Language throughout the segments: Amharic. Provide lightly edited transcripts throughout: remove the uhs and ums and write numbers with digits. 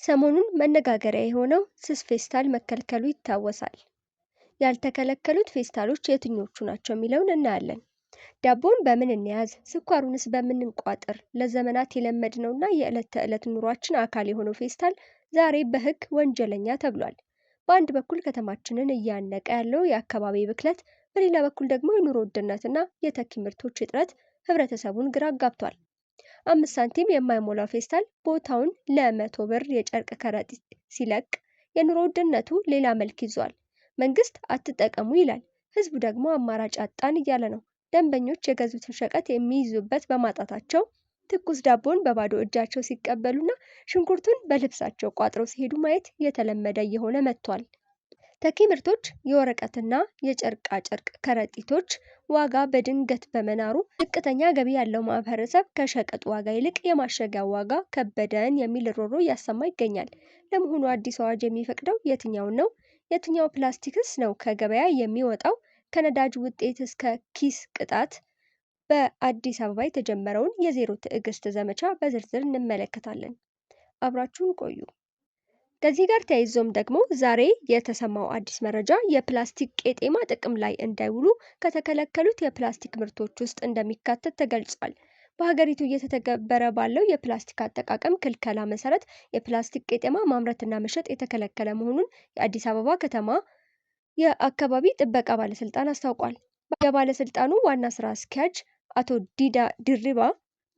ሰሞኑን መነጋገሪያ የሆነው ስስ ፌስታል መከልከሉ ይታወሳል። ያልተከለከሉት ፌስታሎች የትኞቹ ናቸው የሚለውን እናያለን። ዳቦን በምን እንያዝ፣ ስኳሩንስ በምን እንቋጥር? ለዘመናት የለመድነውና የዕለት ተዕለት ኑሯችን አካል የሆነው ፌስታል ዛሬ በሕግ ወንጀለኛ ተብሏል። በአንድ በኩል ከተማችንን እያነቀ ያለው የአካባቢ ብክለት፣ በሌላ በኩል ደግሞ የኑሮ ውድነትና የተኪ ምርቶች እጥረት ህብረተሰቡን ግራ አጋብቷል። 5 ሳንቲም የማይሞላው ፌስታል ቦታውን ለ100 ብር የጨርቅ ከረጢት ሲለቅ የኑሮ ውድነቱ ሌላ መልክ ይዟል። መንግስት አትጠቀሙ ይላል፣ ህዝቡ ደግሞ አማራጭ አጣን እያለ ነው። ደንበኞች የገዙትን ሸቀጥ የሚይዙበት በማጣታቸው ትኩስ ዳቦን በባዶ እጃቸው ሲቀበሉና ሽንኩርቱን በልብሳቸው ቋጥረው ሲሄዱ ማየት የተለመደ እየሆነ መጥቷል። ተኪ ምርቶች፣ የወረቀትና የጨርቃ ጨርቅ ከረጢቶች ዋጋ በድንገት በመናሩ ዝቅተኛ ገቢ ያለው ማህበረሰብ ከሸቀጥ ዋጋ ይልቅ የማሸጊያ ዋጋ ከበደን የሚል ሮሮ እያሰማ ይገኛል። ለመሆኑ አዲስ አዋጅ የሚፈቅደው የትኛውን ነው? የትኛው ፕላስቲክስ ነው ከገበያ የሚወጣው? ከነዳጅ ውጤት እስከ ኪስ ቅጣት በአዲስ አበባ የተጀመረውን የዜሮ ትዕግስት ዘመቻ በዝርዝር እንመለከታለን። አብራችሁን ቆዩ። ከዚህ ጋር ተያይዞም ደግሞ ዛሬ የተሰማው አዲስ መረጃ የፕላስቲክ ቄጤማ ጥቅም ላይ እንዳይውሉ ከተከለከሉት የፕላስቲክ ምርቶች ውስጥ እንደሚካተት ተገልጿል። በሀገሪቱ እየተተገበረ ባለው የፕላስቲክ አጠቃቀም ክልከላ መሰረት የፕላስቲክ ቄጤማ ማምረትና መሸጥ የተከለከለ መሆኑን የአዲስ አበባ ከተማ የአካባቢ ጥበቃ ባለስልጣን አስታውቋል። የባለስልጣኑ ዋና ስራ አስኪያጅ አቶ ዲዳ ድሪባ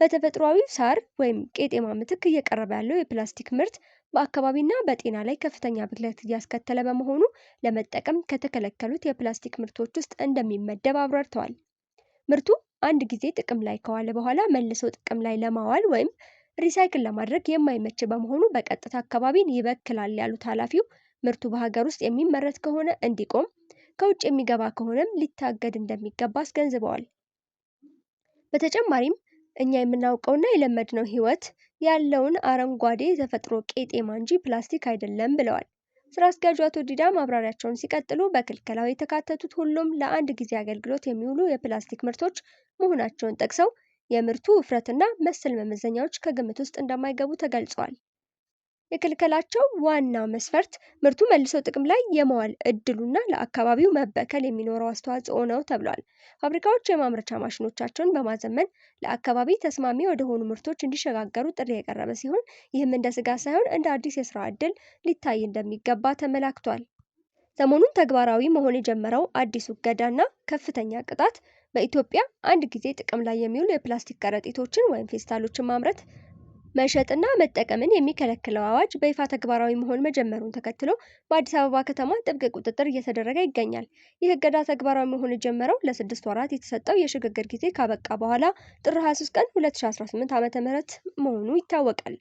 በተፈጥሯዊ ሳር ወይም ቄጤማ ምትክ እየቀረበ ያለው የፕላስቲክ ምርት በአካባቢና በጤና ላይ ከፍተኛ ብክለት እያስከተለ በመሆኑ ለመጠቀም ከተከለከሉት የፕላስቲክ ምርቶች ውስጥ እንደሚመደብ አብራርተዋል። ምርቱ አንድ ጊዜ ጥቅም ላይ ከዋለ በኋላ መልሶ ጥቅም ላይ ለማዋል ወይም ሪሳይክል ለማድረግ የማይመች በመሆኑ በቀጥታ አካባቢን ይበክላል ያሉት ኃላፊው ምርቱ በሀገር ውስጥ የሚመረት ከሆነ እንዲቆም፣ ከውጭ የሚገባ ከሆነም ሊታገድ እንደሚገባ አስገንዝበዋል። በተጨማሪም እኛ የምናውቀውና የለመድነው ሕይወት ያለውን አረንጓዴ የተፈጥሮ ቄጤማ እንጂ ፕላስቲክ አይደለም ብለዋል። ስራ አስኪያጁ አቶ ዲዳ ማብራሪያቸውን ሲቀጥሉ በክልከላው የተካተቱት ሁሉም ለአንድ ጊዜ አገልግሎት የሚውሉ የፕላስቲክ ምርቶች መሆናቸውን ጠቅሰው የምርቱ ውፍረትና መሰል መመዘኛዎች ከግምት ውስጥ እንደማይገቡ ተገልጿል። የክልከላቸው ዋና መስፈርት ምርቱ መልሶ ጥቅም ላይ የመዋል እድሉና ለአካባቢው መበከል የሚኖረው አስተዋጽኦ ነው ተብሏል። ፋብሪካዎች የማምረቻ ማሽኖቻቸውን በማዘመን ለአካባቢ ተስማሚ ወደሆኑ ምርቶች እንዲሸጋገሩ ጥሪ የቀረበ ሲሆን ይህም እንደ ስጋት ሳይሆን እንደ አዲስ የስራ ዕድል ሊታይ እንደሚገባ ተመላክቷል። ሰሞኑን ተግባራዊ መሆን የጀመረው አዲሱ እገዳና ከፍተኛ ቅጣት በኢትዮጵያ አንድ ጊዜ ጥቅም ላይ የሚውሉ የፕላስቲክ ከረጢቶችን ወይም ፌስታሎችን ማምረት መሸጥና መጠቀምን የሚከለክለው አዋጅ በይፋ ተግባራዊ መሆን መጀመሩን ተከትሎ በአዲስ አበባ ከተማ ጥብቅ ቁጥጥር እየተደረገ ይገኛል። ይህ እገዳ ተግባራዊ መሆን የጀመረው ለ6 ወራት የተሰጠው የሽግግር ጊዜ ካበቃ በኋላ ጥር 23 ቀን 2018 ዓ.ም መሆኑ ይታወቃል።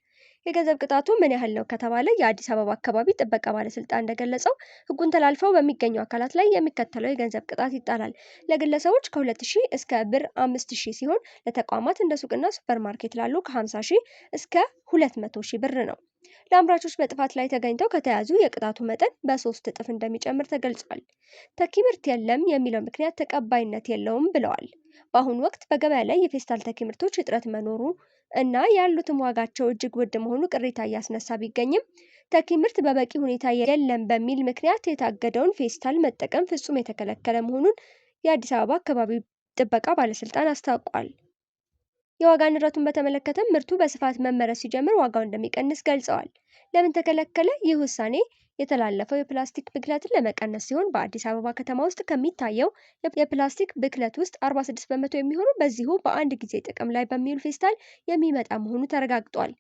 የገንዘብ ቅጣቱ ምን ያህል ነው ከተባለ የአዲስ አበባ አካባቢ ጥበቃ ባለስልጣን እንደገለጸው ሕጉን ተላልፈው በሚገኙ አካላት ላይ የሚከተለው የገንዘብ ቅጣት ይጣላል። ለግለሰቦች ከ2,000 እስከ ብር 5,000 ሲሆን ለተቋማት እንደ ሱቅና ሱፐርማርኬት ላሉ ከ50,000 እስከ 200,000 ብር ነው። ለአምራቾች በጥፋት ላይ ተገኝተው ከተያዙ የቅጣቱ መጠን በ3 እጥፍ እንደሚጨምር ተገልጿል። ተኪ ምርት የለም የሚለው ምክንያት ተቀባይነት የለውም ብለዋል። በአሁኑ ወቅት በገበያ ላይ የፌስታል ተኪ ምርቶች እጥረት መኖሩ እና ያሉትም ዋጋቸው እጅግ ውድ መሆኑ ቅሬታ እያስነሳ ቢገኝም ተኪ ምርት በበቂ ሁኔታ የለም በሚል ምክንያት የታገደውን ፌስታል መጠቀም ፍጹም የተከለከለ መሆኑን የአዲስ አበባ አካባቢ ጥበቃ ባለስልጣን አስታውቋል። የዋጋ ንረቱን በተመለከተ ምርቱ በስፋት መመረት ሲጀምር ዋጋው እንደሚቀንስ ገልጸዋል። ለምን ተከለከለ? ይህ ውሳኔ የተላለፈው የፕላስቲክ ብክለትን ለመቀነስ ሲሆን በአዲስ አበባ ከተማ ውስጥ ከሚታየው የፕላስቲክ ብክለት ውስጥ 46 በመቶ የሚሆኑ በዚሁ በአንድ ጊዜ ጥቅም ላይ በሚውል ፌስታል የሚመጣ መሆኑ ተረጋግጧል።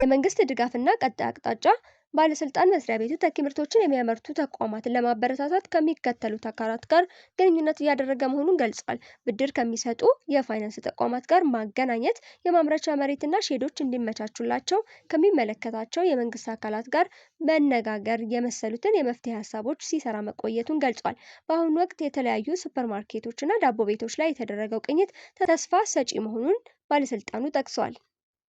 የመንግስት ድጋፍና ቀጣይ አቅጣጫ ባለስልጣን መስሪያ ቤቱ ተኪ ምርቶችን የሚያመርቱ ተቋማትን ለማበረታታት ከሚከተሉት አካላት ጋር ግንኙነት እያደረገ መሆኑን ገልጿል። ብድር ከሚሰጡ የፋይናንስ ተቋማት ጋር ማገናኘት፣ የማምረቻ መሬትና ሼዶች እንዲመቻቹላቸው ከሚመለከታቸው የመንግስት አካላት ጋር መነጋገር የመሰሉትን የመፍትሄ ሀሳቦች ሲሰራ መቆየቱን ገልጿል። በአሁኑ ወቅት የተለያዩ ሱፐርማርኬቶችና ዳቦ ቤቶች ላይ የተደረገው ቅኝት ተስፋ ሰጪ መሆኑን ባለስልጣኑ ጠቅሷል።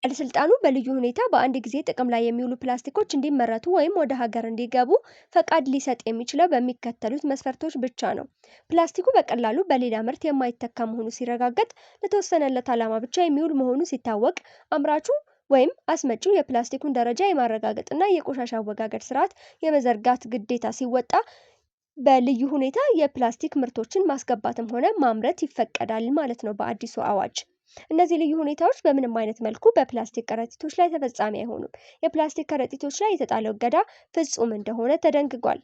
ባለስልጣኑ በልዩ ሁኔታ በአንድ ጊዜ ጥቅም ላይ የሚውሉ ፕላስቲኮች እንዲመረቱ ወይም ወደ ሀገር እንዲገቡ ፈቃድ ሊሰጥ የሚችለው በሚከተሉት መስፈርቶች ብቻ ነው። ፕላስቲኩ በቀላሉ በሌላ ምርት የማይተካ መሆኑ ሲረጋገጥ፣ ለተወሰነለት ዓላማ ብቻ የሚውል መሆኑ ሲታወቅ፣ አምራቹ ወይም አስመጪው የፕላስቲኩን ደረጃ የማረጋገጥና የቆሻሻ አወጋገድ ስርዓት የመዘርጋት ግዴታ ሲወጣ በልዩ ሁኔታ የፕላስቲክ ምርቶችን ማስገባትም ሆነ ማምረት ይፈቀዳል ማለት ነው በአዲሱ አዋጅ። እነዚህ ልዩ ሁኔታዎች በምንም አይነት መልኩ በፕላስቲክ ከረጢቶች ላይ ተፈጻሚ አይሆኑም። የፕላስቲክ ከረጢቶች ላይ የተጣለው እገዳ ፍጹም እንደሆነ ተደንግጓል።